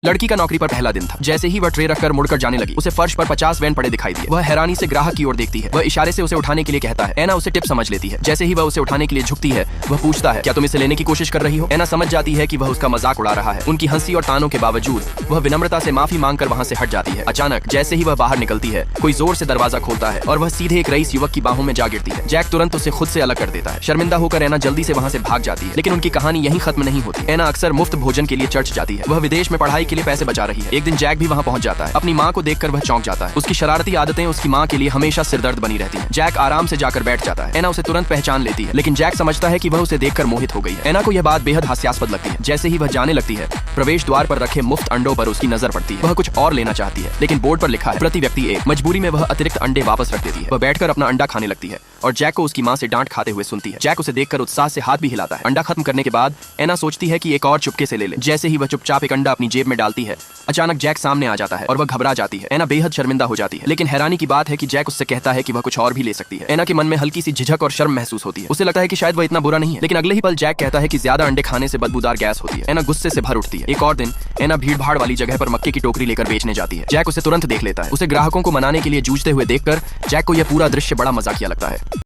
लड़की का नौकरी पर पहला दिन था। जैसे ही वह ट्रे रखकर मुड़कर जाने लगी, उसे फर्श पर 50 वैन पड़े दिखाई दिए। वह हैरानी से ग्राहक की ओर देखती है। वह इशारे से उसे उठाने के लिए कहता है। एना उसे टिप समझ लेती है। जैसे ही वह उसे उठाने के लिए झुकती है, वह पूछता है, क्या तुम इसे लेने की कोशिश कर रही हो? एना समझ जाती है कि वह उसका मजाक उड़ा रहा है। उनकी हंसी और तानों के बावजूद वह विनम्रता से माफी मांगकर वहां से हट जाती है। अचानक जैसे ही वह बाहर निकलती है, कोई जोर से दरवाजा खोलता है और वह सीधे एक रईस युवक की बाहों में जा गिरती है। जैक तुरंत उसे खुद से अलग कर देता है। शर्मिंदा होकर एना जल्दी से वहां से भाग जाती है, लेकिन उनकी कहानी यहीं खत्म नहीं होती। एना अक्सर मुफ्त भोजन के लिए चर्च जाती है। वह विदेश में पढ़ाई के लिए पैसे बचा रही है। एक दिन जैक भी वहां पहुंच जाता है। अपनी मां को देखकर वह चौंक जाता है। उसकी शरारती आदतें उसकी मां के लिए हमेशा सिरदर्द बनी रहती हैं। जैक आराम से जाकर बैठ जाता है। एना उसे तुरंत पहचान लेती है, लेकिन जैक समझता है कि वह उसे देखकर मोहित हो गई है। एना को यह बात बेहद हास्यास्पद लगती है। जैसे ही वह जाने लगती है, प्रवेश द्वार पर रखे मुफ्त अंडों पर उसकी नजर पड़ती है। वह कुछ और लेना चाहती है, लेकिन बोर्ड पर लिखा है प्रति व्यक्ति एक। मजबूरी में वह अतिरिक्त अंडे वापस रख देती है। वह बैठकर अपना अंडा खाने लगती है और जैक को उसकी मां से डांट खाते हुए सुनती है। जैक उसे देखकर उत्साह से हाथ भी हिलाता है। अंडा खत्म करने के बाद एना सोचती है कि एक और चुपके से ले ले। जैसे ही वह चुपचाप एक अंडा अपनी जेब में डालती है, अचानक जैक सामने आ जाता है और वह घबरा जाती है। एना बेहद शर्मिंदा हो जाती है, लेकिन हैरानी की बात है कि जैक उससे कहता है कि वह कुछ और भी ले सकती है। एना के मन में हल्की सी झिझक और शर्म महसूस होती है। उसे लगता है कि शायद वह इतना बुरा नहीं है, लेकिन अगले ही पल जैक कहता है कि ज्यादा अंडे खाने से बदबूदार गैस होती है। एना गुस्से से भर उठती है। एक और दिन एना भीड़ भाड़ वाली जगह पर मक्के की टोकरी लेकर बेचने जाती है। जैक उसे तुरंत देख लेता है। उसे ग्राहकों को मनाने के लिए जूझते हुए देखकर जैक को यह पूरा दृश्य बड़ा मजाकिया लगता है।